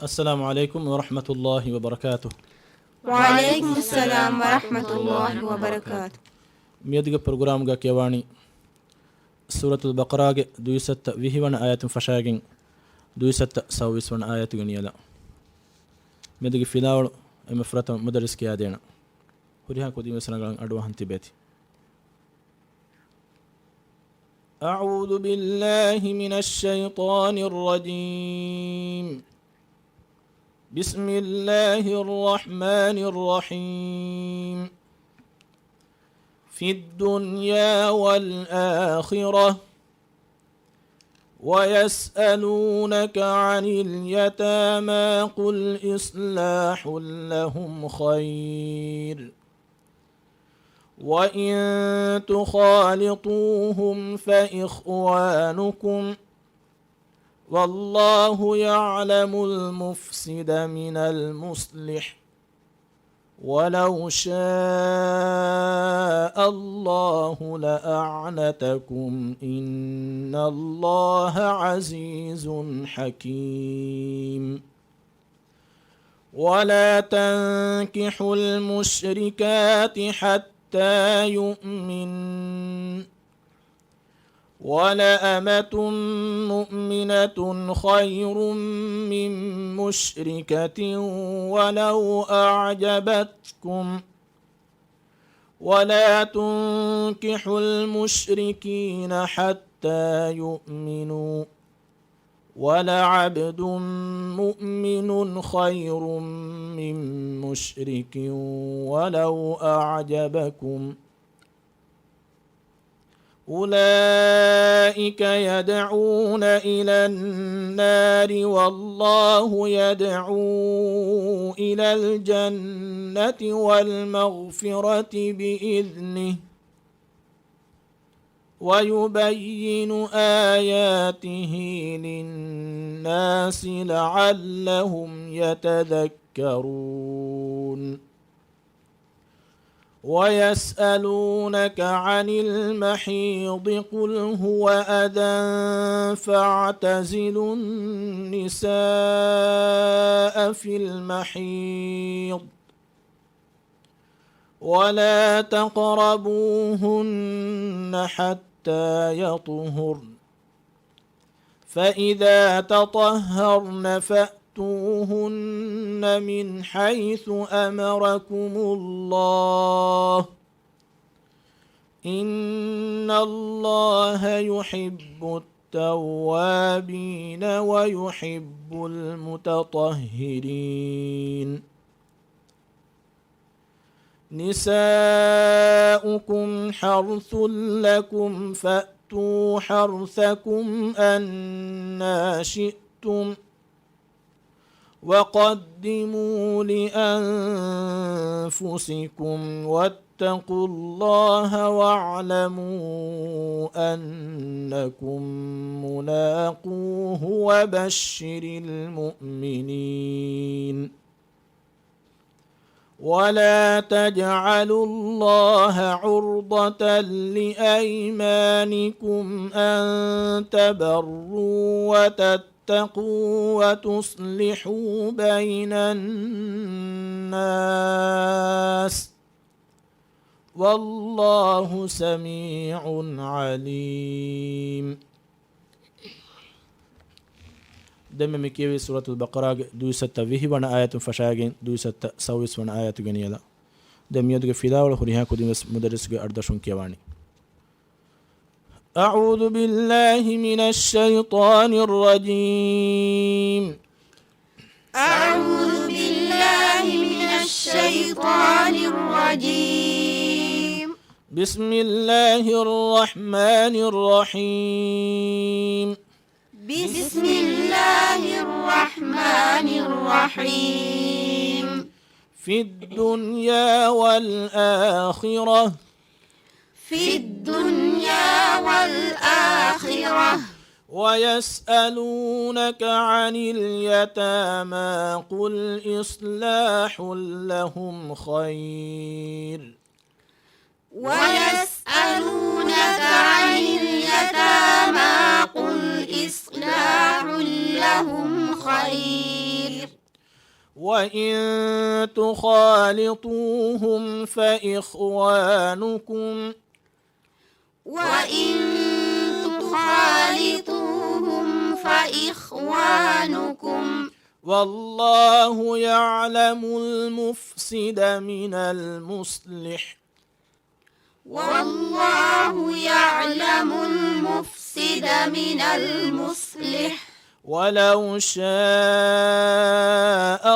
السلام عليكم ورحمة الله وبركاته. وعليكم السلام ورحمة الله وبركاته. ميدغ برنامج كيواني سورة البقرة 220 آيات فشاگين 220 آيات غنيلا ميدغ فيلاول مفرط مدرس كيادينا هريها كودي مسنغان ادوهن تبيتي. أعوذ بالله من الشيطان الرجيم. بسم الله الرحمن الرحيم. في الدنيا والآخرة ويسألونك عن اليتامى قل إصلاح لهم خير وإن تخالطوهم فإخوانكم والله يعلم المفسد من المصلح ولو شاء الله لأعنتكم إن الله عزيز حكيم. ولا تنكحوا المشركات حتى يؤمن ولأمة مؤمنة خير من مشركة ولو أعجبتكم ولا تنكحوا المشركين حتى يؤمنوا ولعبد مؤمن خير من مشرك ولو أعجبكم أولئك يدعون إلى النار والله يدعو إلى الجنة والمغفرة بإذنه ويبين آياته للناس لعلهم يتذكرون. ويسألونك عن المحيض قل هو أذى فاعتزلوا النساء في المحيض ولا تقربوهن حتى يطهرن فإذا تطهرن فأتوهن من حيث أمركم الله إن الله يحب التوابين ويحب المتطهرين. نساؤكم حرث لكم فأتوا حرثكم أنى شئتم وقدموا لأنفسكم واتقوا الله واعلموا أنكم ملاقوه وبشر المؤمنين. ولا تجعلوا الله عرضة لأيمانكم أن تبروا وتتقوا وتصلحوا بين الناس والله سميع عليم. دم مكيوي سورة البقرة 220 آيات فشاگين 220 آيات غنيلا دم يدغ فيلاول هريها كودي مدرس أردشون كيواني. أعوذ بالله من الشيطان الرجيم. أعوذ بالله من الشيطان الرجيم. بسم الله الرحمن الرحيم. بسم الله الرحمن الرحيم. في الدنيا والآخرة في الدنيا والآخرة ويسألونك عن اليتامى قل إصلاح لهم خير ويسألونك عن اليتامى قل إصلاح لهم خير وإن تخالطوهم فإخوانكم وإن تخالطوهم فإخوانكم والله يعلم المفسد من المصلح والله يعلم المفسد من المصلح ولو شاء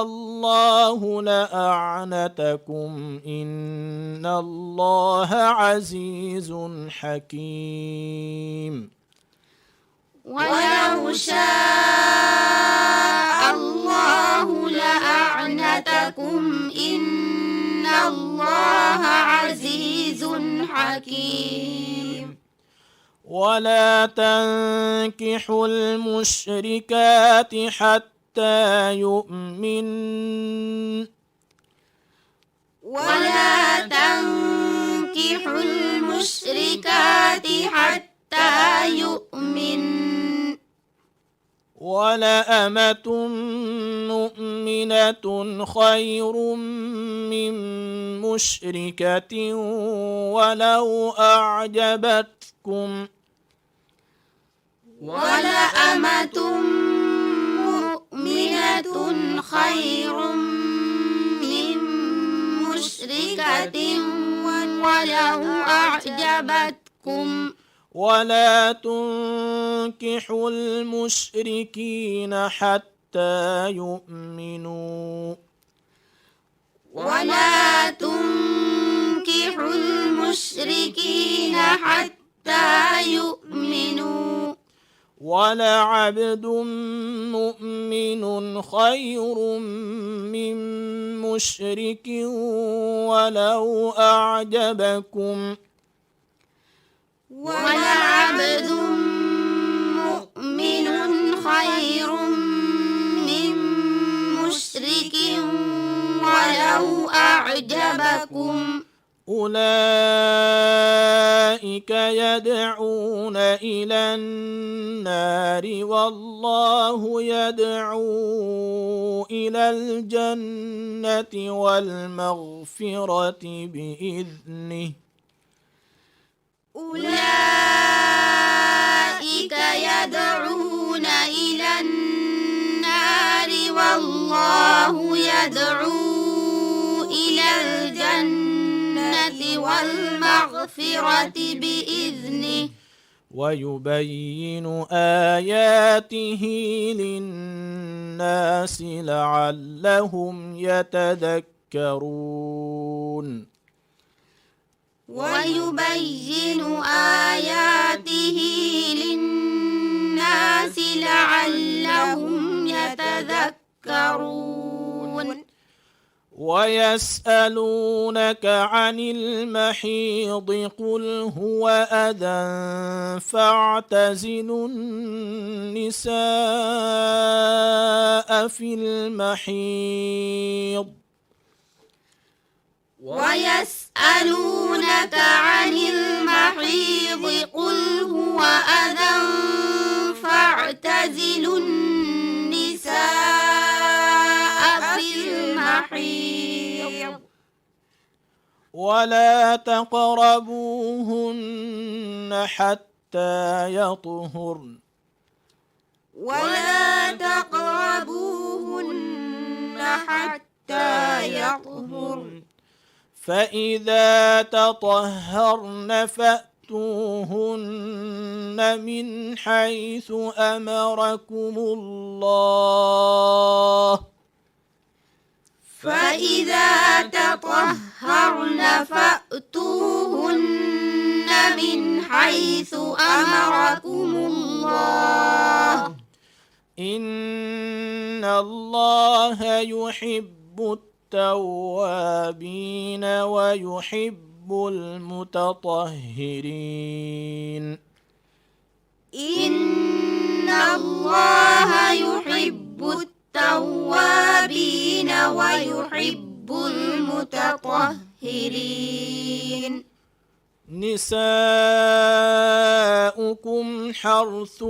الله لأعنتكم إن الله عزيز حكيم ولو شاء الله لأعنتكم إن الله عزيز حكيم ولا تنكحوا المشركات حتى يؤمن ولا تنكحوا المشركات حتى يؤمن ولأمة مؤمنة خير من مشركة ولو أعجبتكم ولأمة مؤمنة خير من مشركة ولو أعجبتكم ولا تنكحوا المشركين حتى يؤمنوا ولا تنكحوا المشركين حتى يؤمنوا ولعبد مؤمن خير من مشرك ولو أعجبكم ولعبد مؤمن خير من مشرك ولو أعجبكم أولئك يدعون إلى النار والله يدعو إلى الجنة والمغفرة بإذنه أولئك يدعون إلى النار والله يدعو إلى الجنة والمغفرة بإذنه ويبين آياته للناس لعلهم يتذكرون ويبين آياته للناس لعلهم يتذكرون ويسألونك عن المحيض قل هو أذى فاعتزلوا النساء في المحيض ويسألونك عن المحيض قل هو أذى فاعتزلوا النساء في المحيض ولا تقربوهن حتى يطهرن ولا تقربوهن حتى يطهرن فإذا تطهرن فأتوهن من حيث أمركم الله فإذا تطهرن فأتوهن من حيث أمركم الله إن الله يحب التوابين ويحب المتطهرين إن الله يحب التوابين ويحب المتطهرين نساؤكم حرث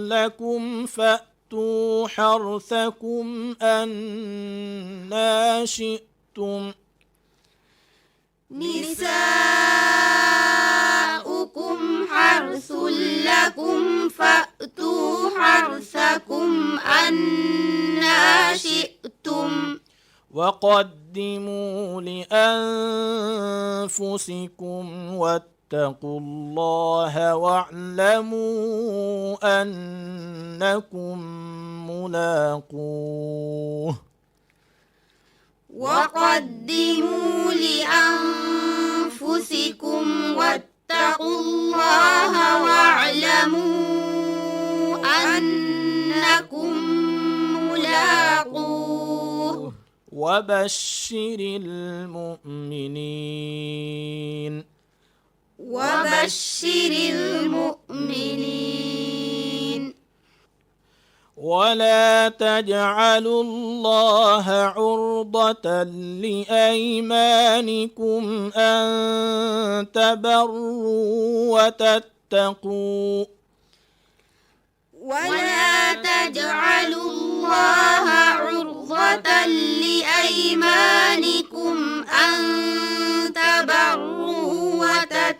لكم فأتوا فأتوا حرثكم أنا شئتم نساؤكم حرث لكم فأتوا حرثكم أنا شئتم وقدموا لأنفسكم واتقوا الله واعلموا أنكم ملاقوه وقدموا لأنفسكم واتقوا الله واعلموا أنكم ملاقوه وبشر المؤمنين وبشر المؤمنين ولا تجعلوا الله عرضة لأيمانكم أن تبروا وتتقوا ولا تجعلوا الله عرضة لأيمانكم أن تبروا وتتقوا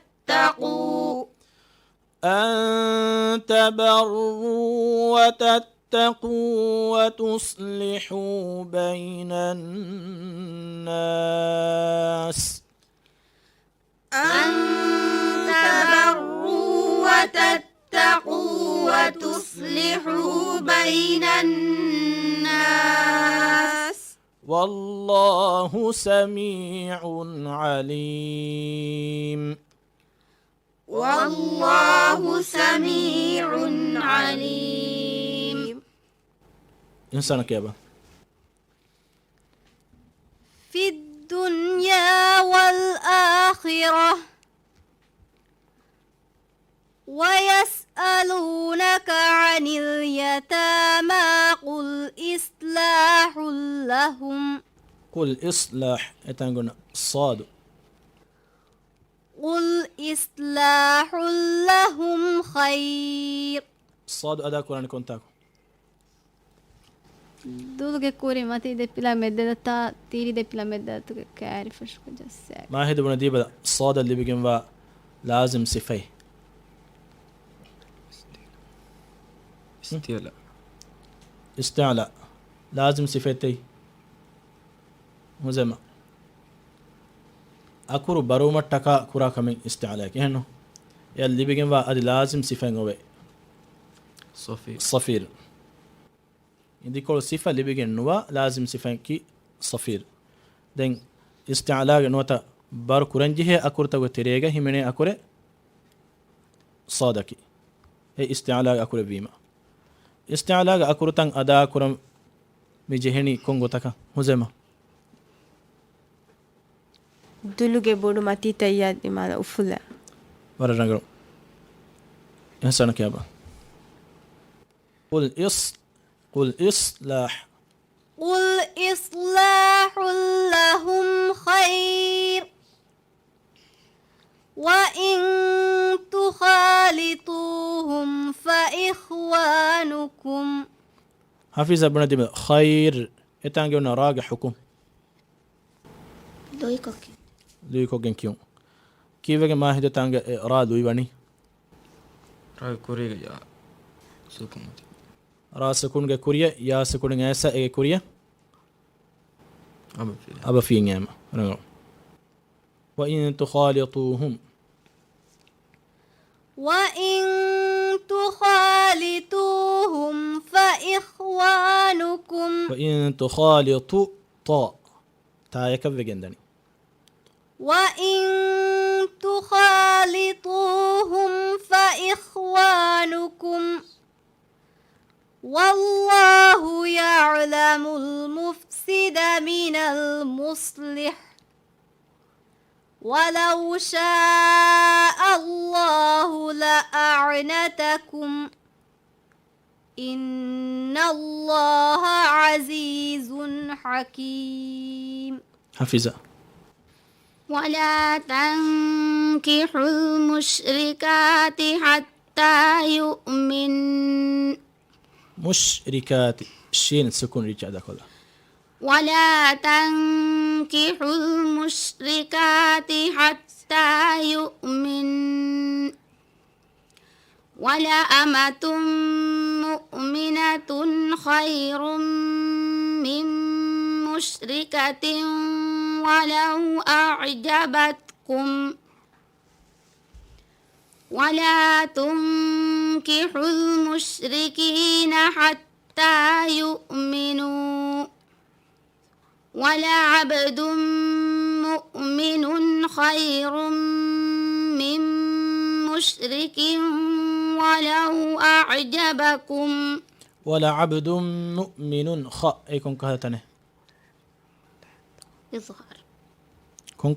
وتصلحوا بين الناس أن تبروا وتتقوا وتصلحوا بين الناس والله سميع عليم والله سميع عليم إنسان كيابا في الدنيا والآخرة ويسألونك عن اليتامى قل إصلاح لهم قل إصلاح إتنقلنا الصاد قل إصلاح لهم خير الصاد أدا قرآن كنتاكو دولك كوري ماتي دي بلا مدة تيري دي بلا مدة كعارف شو جساك ما هيدا بنديبا الصاد اللي بيجن لازم صفيه استعلاء لازم صفتي مزما أكورو بروما تكا كورا كمين استعلاء كهنو يلي بيجن أدي لازم صفين هو صفير عندي كل صفة اللي بيجن نوا لازم صفين كي صفير دين استعلاء نوتا بار كورنجه أكور تقول تريجا همني أكور صادقي هي استعلاء أكور بيما استعلاء أكور تان أدا كورم ميجهني كونغو تكا مزما دلوگه بودو ماتي تياد إمالا أفلا ورنگرو إنسان كيابا قل إصلاح قل إصلاح لهم خير وإن تخالطوهم فإخوانكم حفيظ ابن دي خير إتانجو نراغ حكم لويكو جنكيون كيف ما هي تانغ را لوي بني را كوريغا يا سكون را سكون كوريا يا سكون ऐसा ए كوريا أبا في نعم وإن تخالطوهم فإخوانكم وإن تخالطوا تا يكف جندني وإن تخالطوهم فإخوانكم والله يعلم المفسد من المصلح ولو شاء الله لأعنتكم إن الله عزيز حكيم حفظة ولا تنكحوا المشركات حتى يؤمن مشركات شين سكون ريتش هذا كله ولا تنكحوا المشركات حتى يؤمن ولأمة مؤمنة خير من مشركة ولو أعجبتكم ولا تنكحوا المشركين حتى يؤمنوا ولعبد مؤمن خير من مشرك ولو أعجبكم ولعبد مؤمن أيكم كهتنه إظهار كون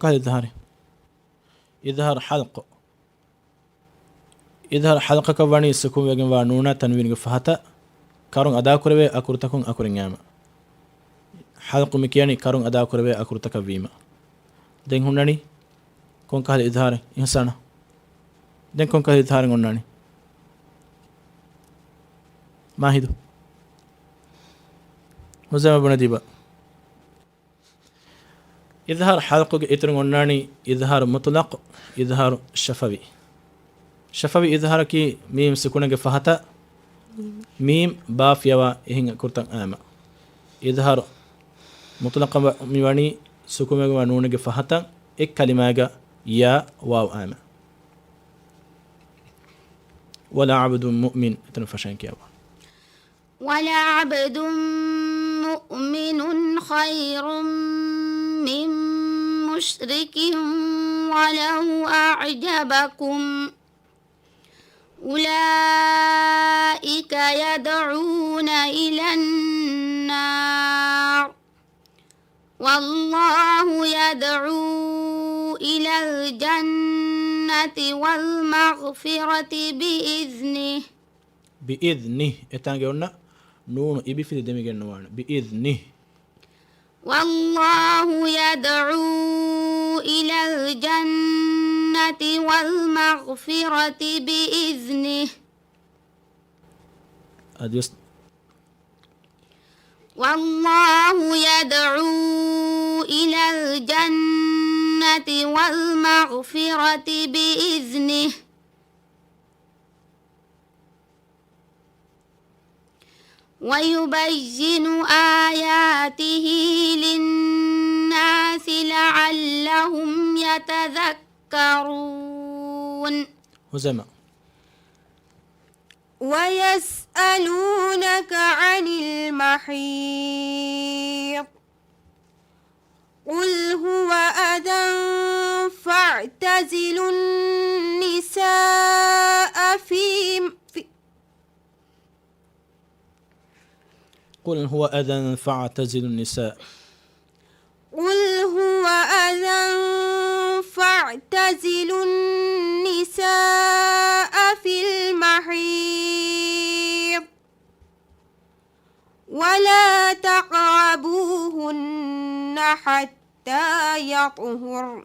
إظهار حلق إظهار حلق كواني سكون وجن وانونا تنوين فهتا كارون أدا كربي أكورتكون أكورينياما حلق مكياني كارون أدا كربي أكورتك فيما دين هناني كون كهل إظهار إنسانا دين كون كهل إظهار هناني ما هيدو وزي ما بنديبا إظهار حلق إترن هناني إظهار مطلق إظهار شفوي إظهار كي ميم سكونة فهتا ميم باف يوا إهين كورتان آما إظهار مطلق ميواني سكونة ونونة فهتا إك كلمة يا واو آما ولا عبد مؤمن تنفشان كيوا ولا عبد مؤمن خير من مشرك ولو أعجبكم أولئك يدعون إلى النار والله يدعو إلى الجنة والمغفرة بإذنه إتانجونا نون إبي في دمي جنوان بإذنه والله يدعو إلى الجنة والمغفرة بإذنه والله يدعو إلى الجنة والمغفرة بإذنه ويبين آياته للناس لعلهم يتذكرون هزما ويسألونك عن المحيض قل هو أذى فاعتزلوا النساء قل هو أذى فاعتزلوا النساء قل هو أذى فاعتزلوا النساء في المحيض ولا تقربوهن حتى يطهرن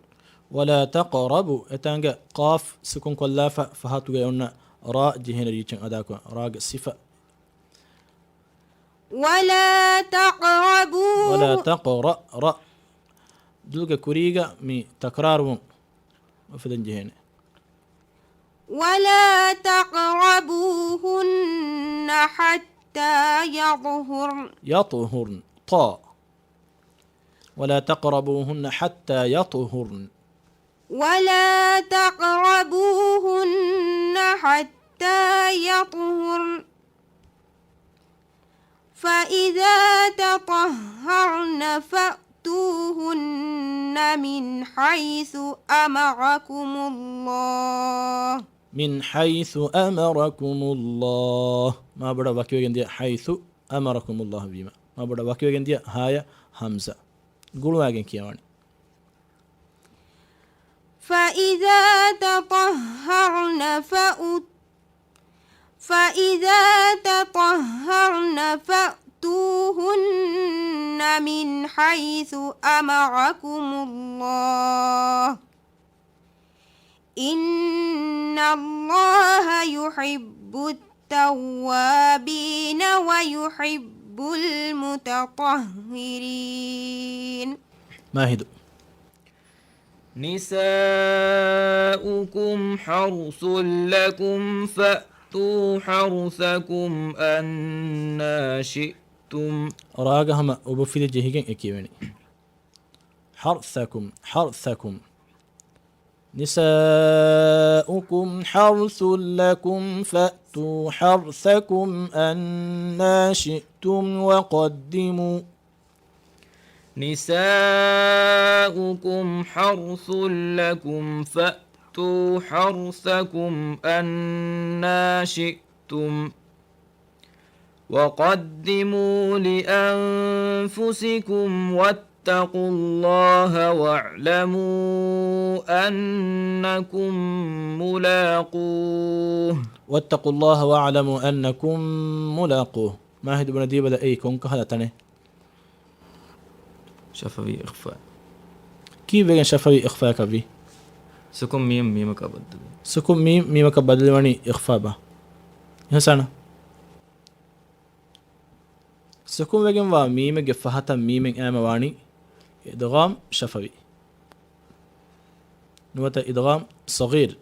ولا تقربوا اتانجا قاف سكون كلافة فهاتوا جايونا راء جهين ريچن أداكو راء صفة ولا تقرأ راء دلوك كوريغا مي تكرار وفدن جهين ولا تقربوهن حتى يطهرن طاء ولا تقربوهن حتى يطهرن ولا تقربوهن حتى يطهرن فإذا تطهرن فأتوهن من حيث أمركم الله ما بدا واكيو جندي حيث أمركم الله بما ما بدا واكيو جندي هايا همزة قولوا أجن كيواني فإذا تطهرن فأتوهن من حيث أمركم الله إن الله يحب التوابين ويحب المتطهرين. ماهد. نساؤكم حرث لكم فأتوا حرثكم أنا شئتم. راغهم وبفيد جهيجن اكيوني. حرثكم نساؤكم حرث لكم فأتوا حرثكم أنا شئتم وقدموا. نساؤكم حرث لكم فأتوا حرثكم أنا شئتم وقدموا لأنفسكم واتقوا الله واعلموا أنكم ملاقوه. واتقوا الله واعلموا أنكم ملاقوه. ماهد بن ديب أي كونك هذا تاني شفوي إخفاء. كيف بين شفوي إخفاء كبي؟ سكون ميم كبدل. سكون ميم كبدل وني إخفاء به. يسأنا. سكون بين وميم جفهة ميم أمواني إدغام شفوي. نوت إدغام صغير.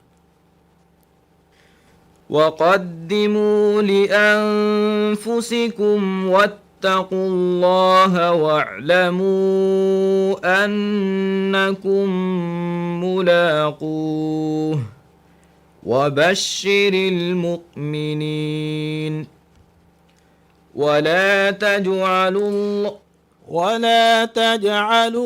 وقدموا لأنفسكم واتقوا الله واعلموا أنكم ملاقوه وبشر المؤمنين. ولا تجعلوا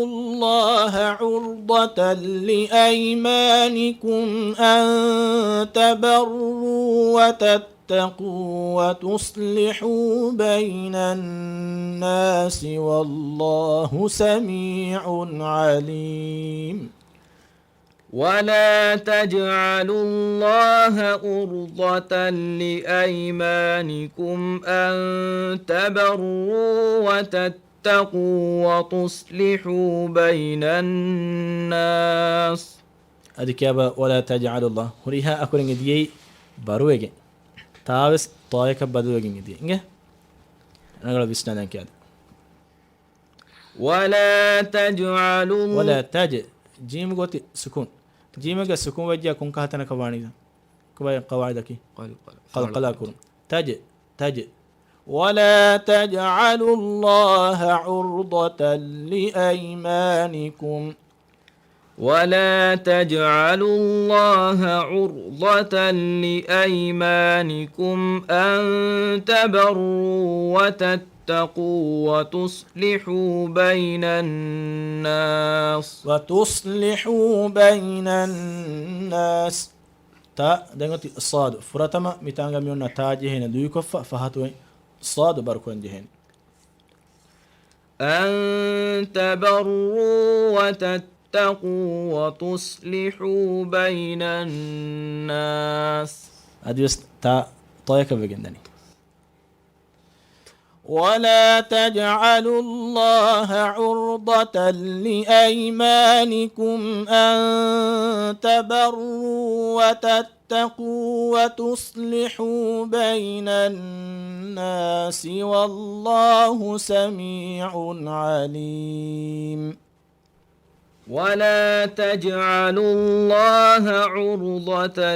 الله عرضة لأيمانكم أن تبروا وتتقوا وتصلحوا بين الناس والله سميع عليم. ولا تجعلوا الله عرضة لأيمانكم أن تبروا وتتقوا وتصلحوا بين الناس. أديك يابا ولا تجعلوا الله هريها أكورين دي بارويجين تاوس طايك بدويجين دي إنجه أنا قلت بسنا كده. ولا تجعلوا ولا تج جيم قوتي سكون جيم قا سكون وجه كون كهتنا كواني كباي قواعدك قل كون تج ولا تجعلوا الله عرضة لأيمانكم. ولا تجعلوا الله عرضة لأيمانكم أن تبروا وتتقوا وتصلحوا بين الناس. وتصلحوا بين الناس. تا دنگتي الصاد فرتما ميتانغا ميونا تاجي هنا دوي كفا فهاتوين صاد بركون جهن. أن تبروا وتتقوا وتصلحوا بين الناس. أديس تا طايك بجندني. ولا تجعلوا الله عرضة لأيمانكم أن تبروا وتتقوا وتصلحوا بين الناس والله سميع عليم. ولا تجعلوا الله عرضة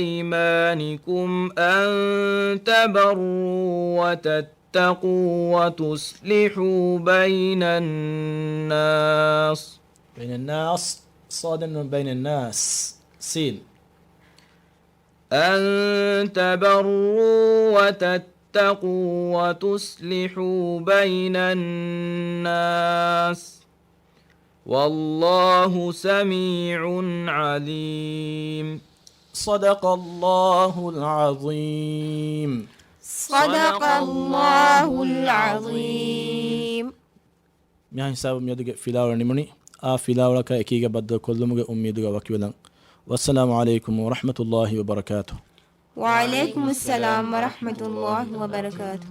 لأيمانكم أن تبروا وتتقوا وتصلحوا بين الناس. بين الناس صاد بين الناس سين. أن تبروا وتتقوا وتصلحوا بين الناس والله سميع عليم. صدق الله العظيم. صدق الله العظيم. مياه حساب ميدك فيلاور نمني فيلاور كا اكيغا بد كلمغا اميدغا وكيلن. والسلام عليكم ورحمة الله وبركاته. وعليكم السلام ورحمة الله وبركاته.